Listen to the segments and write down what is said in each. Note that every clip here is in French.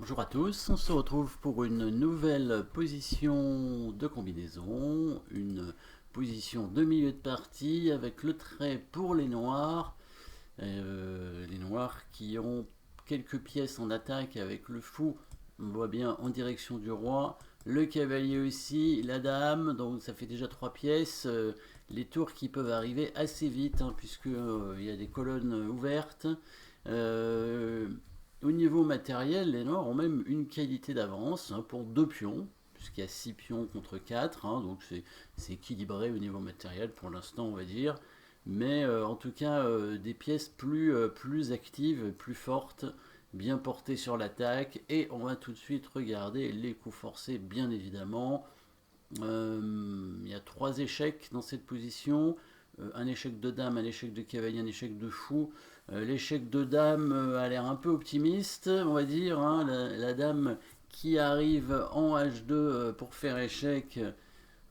Bonjour à tous, on se retrouve pour une nouvelle position de combinaison, une position de milieu de partie avec le trait pour les noirs qui ont quelques pièces en attaque avec le fou, on voit bien en direction du roi, le cavalier aussi, la dame, donc ça fait déjà 3 pièces, les tours qui peuvent arriver assez vite puisque il y a des colonnes ouvertes. Euh, Au niveau matériel, les noirs ont même une qualité d'avance pour 2 pions, puisqu'il y a 6 pions contre 4, donc c'est équilibré au niveau matériel pour l'instant, on va dire. Mais en tout cas, des pièces plus actives, plus fortes, bien portées sur l'attaque. Et on va tout de suite regarder les coups forcés, bien évidemment. Il y a 3 échecs dans cette position. Un échec de dame, un échec de cavalier, un échec de fou. L'échec de dame a l'air un peu optimiste, on va dire. La dame qui arrive en H2 pour faire échec,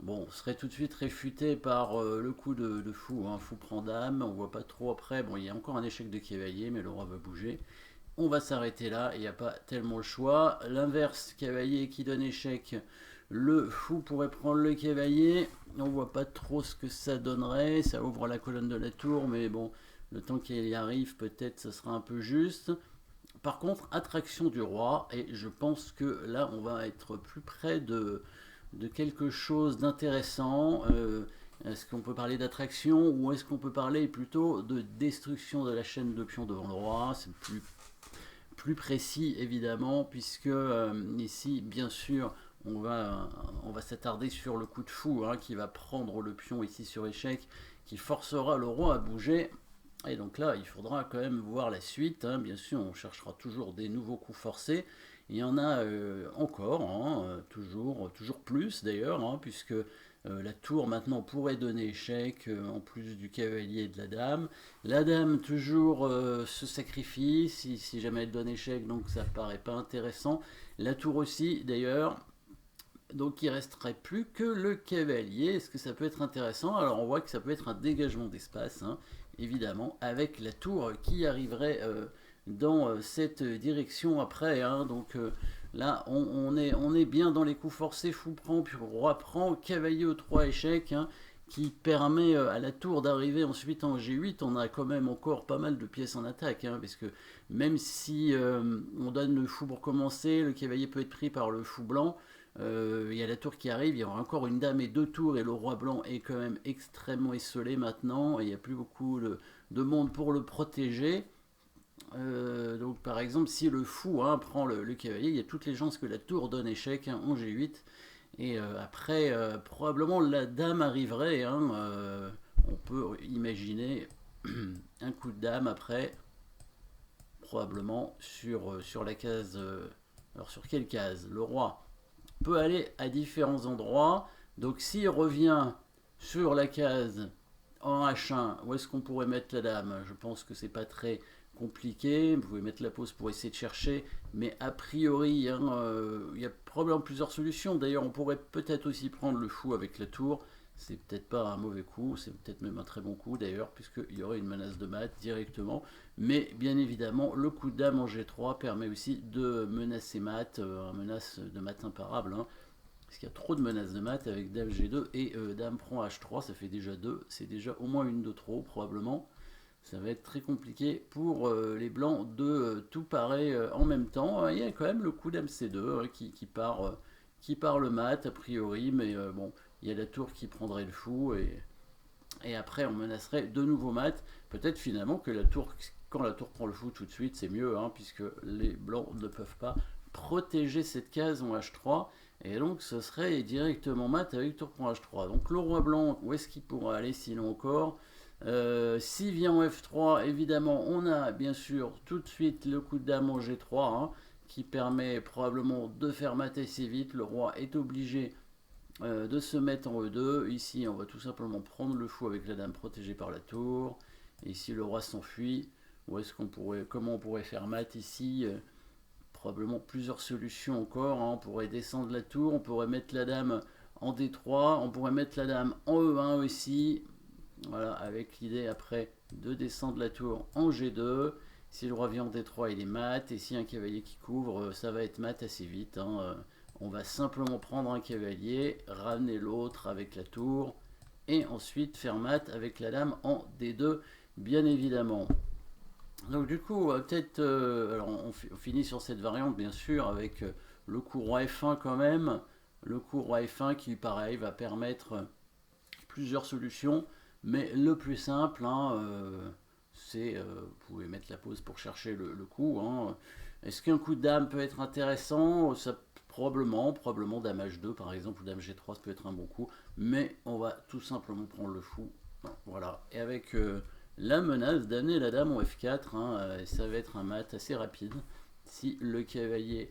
bon, serait tout de suite réfutée par le coup de fou. Fou prend dame, on voit pas trop après. Bon, il y a encore un échec de cavalier, mais le roi va bouger. On va s'arrêter là, il n'y a pas tellement le choix. L'inverse, cavalier qui donne échec, le fou pourrait prendre le cavalier. On voit pas trop ce que ça donnerait, ça ouvre la colonne de la tour, mais bon, le temps qu'il y arrive, peut-être ce sera un peu juste. Par contre, attraction du roi, et je pense que là, on va être plus près de quelque chose d'intéressant. Est-ce qu'on peut parler d'attraction ou est-ce qu'on peut parler plutôt de destruction de la chaîne de pions devant le roi? C'est plus précis évidemment, puisque ici, bien sûr, on va s'attarder sur le coup de fou qui va prendre le pion ici sur échec, qui forcera le roi à bouger. Et donc là, il faudra quand même voir la suite. Bien sûr, on cherchera toujours des nouveaux coups forcés. Il y en a encore, toujours plus d'ailleurs, puisque la tour maintenant pourrait donner échec en plus du cavalier et de la dame. La dame toujours se sacrifie si jamais elle donne échec, donc ça paraît pas intéressant. La tour aussi d'ailleurs. Donc il resterait plus que le cavalier. Est-ce que ça peut être intéressant? Alors on voit que ça peut être un dégagement d'espace, évidemment, avec la tour qui arriverait dans cette direction après. Donc là, on est bien dans les coups forcés. Fou prend, puis roi prend, cavalier aux 3 échecs, qui permet à la tour d'arriver ensuite en G8. On a quand même encore pas mal de pièces en attaque, parce que même si on donne le fou pour commencer, le cavalier peut être pris par le fou blanc. Il y a la tour qui arrive, il y aura encore une dame et 2 tours, et le roi blanc est quand même extrêmement esselé maintenant, et il n'y a plus beaucoup de monde pour le protéger. Donc par exemple, si le fou prend le cavalier, il y a toutes les chances que la tour donne échec en G8. Et après, probablement la dame arriverait. On peut imaginer un coup de dame après, probablement sur la case. Alors sur quelle case? Le roi peut aller à différents endroits. Donc s'il revient sur la case en H1, où est-ce qu'on pourrait mettre la dame? Je pense que c'est pas très compliqué. Vous pouvez mettre la pause pour essayer de chercher, mais a priori, il y a probablement plusieurs solutions. D'ailleurs, on pourrait peut-être aussi prendre le fou avec la tour. C'est peut-être pas un mauvais coup, c'est peut-être même un très bon coup d'ailleurs, puisqu'il y aurait une menace de mat directement. Mais bien évidemment, le coup de dame en G3 permet aussi de menacer mat, un menace de mat imparable. Parce qu'il y a trop de menaces de mat avec dame G2 et dame prend H3, ça fait déjà 2. C'est déjà au moins une de trop, probablement. Ça va être très compliqué pour les blancs de tout parer en même temps. Il y a quand même le coup dame C2 qui part le mat, a priori, mais bon, il y a la tour qui prendrait le fou, et après on menacerait de nouveau mat. Peut-être finalement que quand la tour prend le fou tout de suite, c'est mieux, puisque les blancs ne peuvent pas protéger cette case en H3, et donc ce serait directement mat avec tour prend H3. Donc le roi blanc, où est-ce qu'il pourra aller sinon encore? S'il vient en F3, évidemment, on a bien sûr tout de suite le coup de dame en G3, qui permet probablement de faire mat assez vite. Le roi est obligé de se mettre en E2. Ici, on va tout simplement prendre le fou avec la dame protégée par la tour. Et ici, le roi s'enfuit. Comment on pourrait faire mat ici? Probablement plusieurs solutions encore. On pourrait descendre la tour, on pourrait mettre la dame en D3, on pourrait mettre la dame en E1 aussi. Voilà, avec l'idée après de descendre la tour en G2. Si le roi vient en D3, il est mat, et si un cavalier qui couvre, ça va être mat assez vite, hein. On va simplement prendre un cavalier, ramener l'autre avec la tour, et ensuite faire mat avec la dame en D2, bien évidemment. Donc du coup, peut-être, alors on finit sur cette variante bien sûr avec le coup roi F1 quand même. Le coup roi F1 qui pareil va permettre plusieurs solutions, mais le plus simple, hein, c'est, vous pouvez mettre la pause pour chercher le coup. Hein. Est-ce qu'un coup de dame peut être intéressant? Ça, probablement dame H2 par exemple, ou dame G3, ça peut être un bon coup, mais on va tout simplement prendre le fou. Voilà, et avec la menace d'amener la dame en F4, hein, ça va être un mat assez rapide. Si le cavalier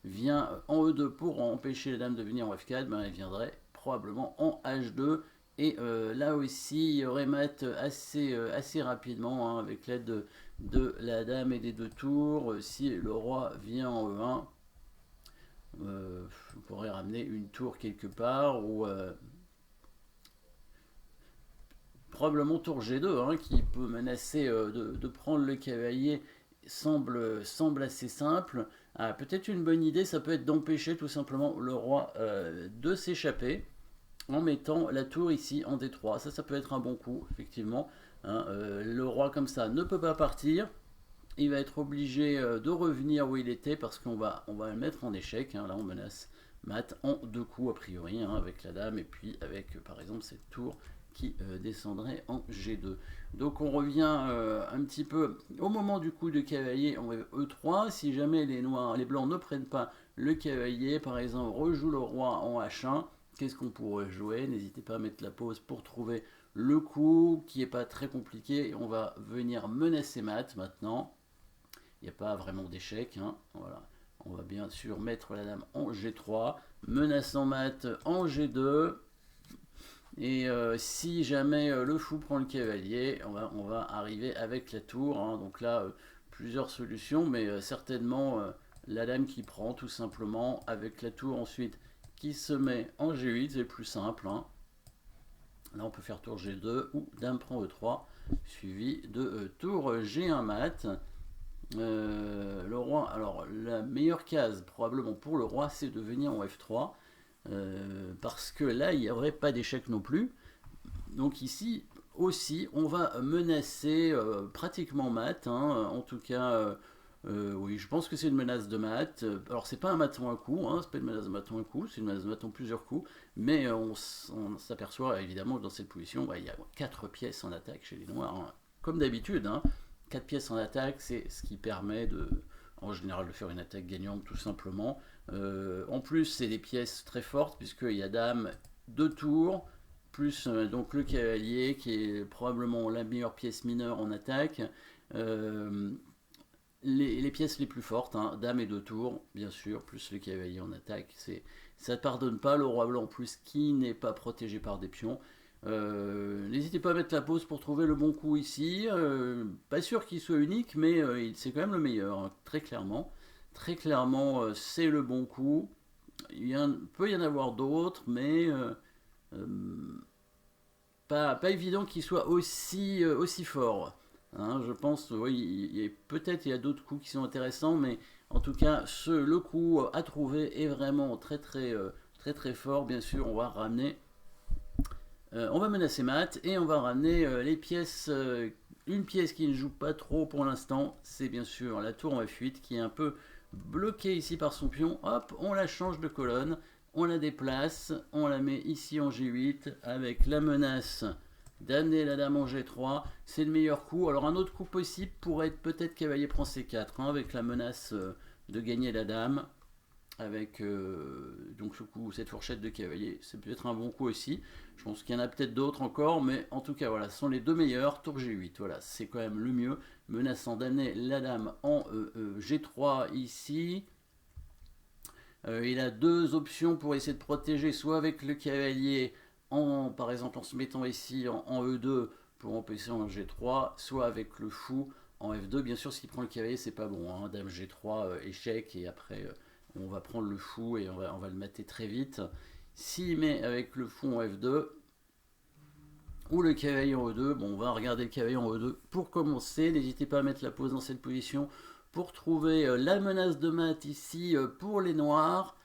vient en E2 pour empêcher la dame de venir en F4, ben elle viendrait probablement en H2. Et là aussi, il y aurait mat assez rapidement, hein, avec l'aide de la dame et des deux tours. Si le roi vient en E1, on pourrait ramener une tour quelque part, ou probablement tour G2, hein, qui peut menacer de prendre le cavalier, semble assez simple. Ah, peut-être une bonne idée, ça peut être d'empêcher tout simplement le roi de s'échapper en mettant la tour ici en D3. Ça peut être un bon coup, effectivement. Hein, le roi comme ça ne peut pas partir. Il va être obligé de revenir où il était parce qu'on va le mettre en échec. Hein. Là, on menace mat en deux coups a priori, hein, avec la dame et puis avec par exemple cette tour qui descendrait en G2. Donc on revient un petit peu au moment du coup de cavalier en E3. Si jamais les blancs ne prennent pas le cavalier, par exemple, rejoue le roi en H1. Qu'est-ce qu'on pourrait jouer? N'hésitez pas à mettre la pause pour trouver le coup qui n'est pas très compliqué. Et on va venir menacer mat maintenant. Il n'y a pas vraiment d'échec. Hein. Voilà. On va bien sûr mettre la dame en G3, menaçant mat en G2. Et si jamais le fou prend le cavalier, on va arriver avec la tour. Hein. Donc là, plusieurs solutions, mais certainement la dame qui prend tout simplement, avec la tour ensuite qui se met en G8, c'est le plus simple. Hein. Là, on peut faire tour G2 ou dame prend E3, suivi de tour G1 mat. Le roi, alors la meilleure case probablement pour le roi, c'est de venir en F3. Parce que là, il n'y aurait pas d'échec non plus. Donc ici aussi, on va menacer pratiquement mat. Hein, en tout cas, oui, je pense que c'est une menace de mat. Alors, c'est pas un mat en un coup, hein, c'est pas une menace de mat en un coup, c'est une menace de mat en plusieurs coups. Mais on s'aperçoit évidemment que dans cette position, bah, il y a 4 pièces en attaque chez les noirs. Hein. Comme d'habitude, hein, 4 pièces en attaque, c'est ce qui permet en général de faire une attaque gagnante tout simplement. En plus, c'est des pièces très fortes puisqu'il y a dame, 2 tours, plus donc le cavalier qui est probablement la meilleure pièce mineure en attaque. Les pièces les plus fortes, hein, dame et 2 tours, bien sûr, plus le cavalier en attaque, ça ne pardonne pas. Le roi blanc en plus qui n'est pas protégé par des pions. N'hésitez pas à mettre la pause pour trouver le bon coup ici. Pas sûr qu'il soit unique, mais c'est quand même le meilleur, hein, très clairement. Très clairement, c'est le bon coup. Peut y en avoir d'autres, mais pas évident qu'il soit aussi fort. Hein, je pense, oui, peut-être il y a d'autres coups qui sont intéressants, mais en tout cas, le coup à trouver est vraiment très fort. Bien sûr, on va ramener, on va menacer mat et on va ramener les pièces. Une pièce qui ne joue pas trop pour l'instant, c'est bien sûr la tour en F8 qui est un peu bloquée ici par son pion. Hop, on la change de colonne, on la déplace, on la met ici en G8 avec la menace d'amener la dame en G3. C'est le meilleur coup. Alors un autre coup possible pourrait être peut-être cavalier prend C4, hein, avec la menace de gagner la dame. Avec donc ce coup, cette fourchette de cavalier, c'est peut-être un bon coup aussi. Je pense qu'il y en a peut-être d'autres encore, mais en tout cas, voilà, ce sont les deux meilleurs. Tour G8, voilà, c'est quand même le mieux. Menaçant d'amener la dame en G3 ici. Il a deux options pour essayer de protéger, soit avec le cavalier, par exemple en se mettant ici en E2 pour empêcher en G3, soit avec le fou en F2. Bien sûr, s'il prend le cavalier, c'est pas bon. Hein. Dame G3, échec, et après on va prendre le fou et on va le mater très vite. S'il met avec le fou en F2, ou le cavalier en E2. Bon, on va regarder le cavalier en E2 pour commencer. N'hésitez pas à mettre la pose dans cette position pour trouver la menace de mat ici pour les noirs.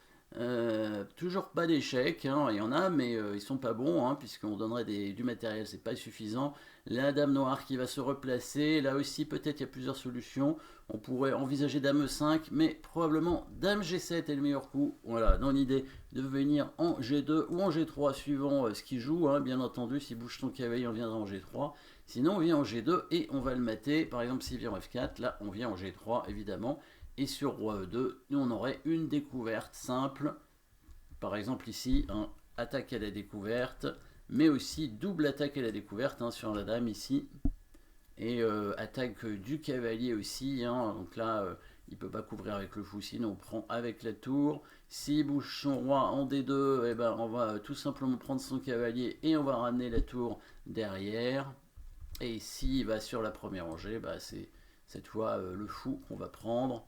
Toujours pas d'échec, hein, il y en a, mais ils sont pas bons, hein, puisqu'on donnerait du matériel, c'est pas suffisant. La dame noire qui va se replacer, là aussi peut-être il y a plusieurs solutions. On pourrait envisager dame E5, mais probablement dame G7 est le meilleur coup. Voilà, dans l'idée de venir en G2 ou en G3 suivant ce qu'il joue, hein, bien entendu, s'il bouge son cavalier, on viendra en G3. Sinon, on vient en G2 et on va le mater. Par exemple, s'il vient en F4, là, on vient en G3, évidemment. Et sur roi E2, nous, on aurait une découverte simple. Par exemple, ici, hein, attaque à la découverte, mais aussi double attaque à la découverte hein, sur la dame ici. Et attaque du cavalier aussi. Hein, donc là, il ne peut pas couvrir avec le fou, sinon on prend avec la tour. S'il bouge son roi en D2, eh ben, on va tout simplement prendre son cavalier et on va ramener la tour derrière. Et s'il va sur la première rangée, bah, c'est cette fois le fou qu'on va prendre.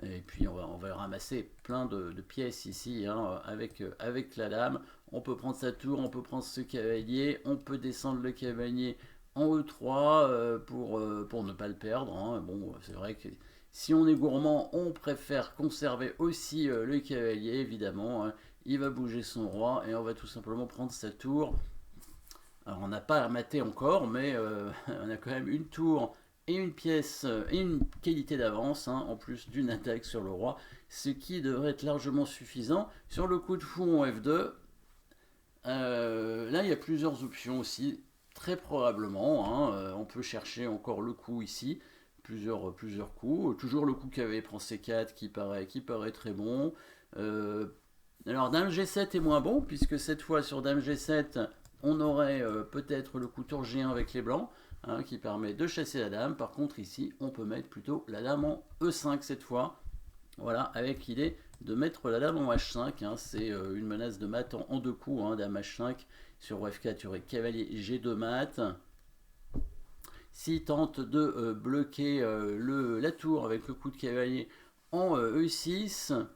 Et puis on va ramasser plein de pièces ici hein, avec la dame. On peut prendre sa tour, on peut prendre ce cavalier, on peut descendre le cavalier en E3 pour ne pas le perdre. Hein. Bon, c'est vrai que si on est gourmand, on préfère conserver aussi le cavalier, évidemment. Hein. Il va bouger son roi et on va tout simplement prendre sa tour. Alors on n'a pas maté encore, mais on a quand même une tour et une pièce et une qualité d'avance, hein, en plus d'une attaque sur le roi, ce qui devrait être largement suffisant. Sur le coup de fou en F2, là il y a plusieurs options aussi, très probablement, hein, on peut chercher encore le coup ici, plusieurs coups, toujours le coup cavalier prend C4 qui paraît très bon. Alors dame G7 est moins bon, puisque cette fois sur dame G7, on aurait peut-être le coup tour G1 avec les blancs, hein, qui permet de chasser la dame. Par contre ici, on peut mettre plutôt la dame en E5 cette fois. Voilà, avec l'idée de mettre la dame en H5. Hein, c'est une menace de mat en deux coups, hein, dame H5. Sur F4, il y aurait cavalier G2 mat. S'il tente de bloquer la tour avec le coup de cavalier en E6,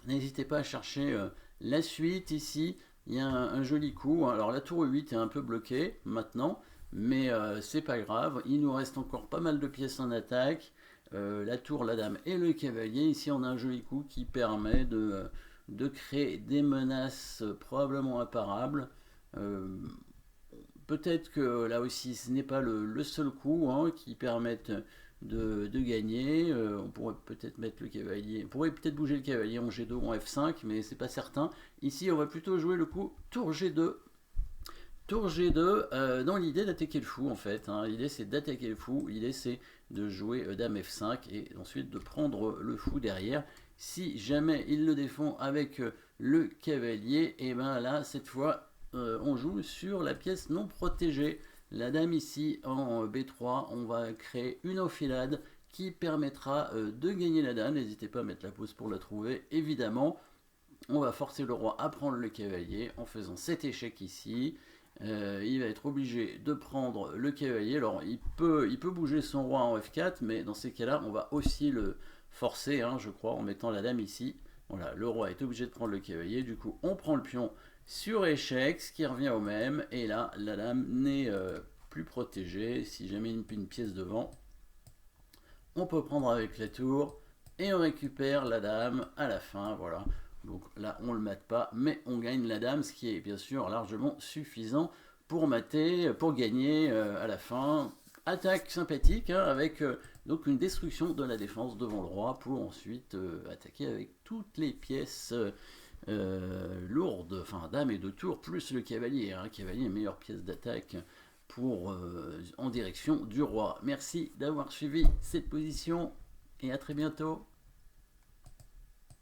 n'hésitez pas à chercher la suite ici. Il y a un joli coup. Alors la tour E8 est un peu bloquée maintenant, mais c'est pas grave. Il nous reste encore pas mal de pièces en attaque. La tour, la dame et le cavalier. Ici on a un joli coup qui permet de créer des menaces probablement imparables. Peut-être que là aussi ce n'est pas le seul coup hein, qui permette de gagner. On pourrait peut-être mettre le cavalier, on pourrait peut-être bouger le cavalier en G2 ou en F5, mais c'est pas certain. Ici on va plutôt jouer le coup tour G2. Tour G2 dans l'idée d'attaquer le fou en fait. Hein. L'idée c'est d'attaquer le fou, l'idée c'est de jouer dame F5 et ensuite de prendre le fou derrière. Si jamais il le défend avec le cavalier, et ben là cette fois on joue sur la pièce non protégée. La dame ici en B3, on va créer une enfilade qui permettra de gagner la dame. N'hésitez pas à mettre la pause pour la trouver, évidemment. On va forcer le roi à prendre le cavalier en faisant cet échec ici. Il va être obligé de prendre le cavalier. Alors il peut bouger son roi en F4, mais dans ces cas-là, on va aussi le forcer, hein, je crois, en mettant la dame ici. Voilà, le roi est obligé de prendre le cavalier. Du coup, on prend le pion sur échec, ce qui revient au même. Et là, la dame n'est plus protégée. Si jamais une pièce devant, on peut prendre avec la tour et on récupère la dame à la fin. Voilà. Donc là, on ne le mate pas, mais on gagne la dame, ce qui est bien sûr largement suffisant pour mater, pour gagner à la fin. Attaque sympathique, hein, avec donc une destruction de la défense devant le roi pour ensuite attaquer avec toutes les pièces lourdes, enfin dame et deux tours, plus le cavalier. Hein, cavalier, meilleure pièce d'attaque pour en direction du roi. Merci d'avoir suivi cette position et à très bientôt.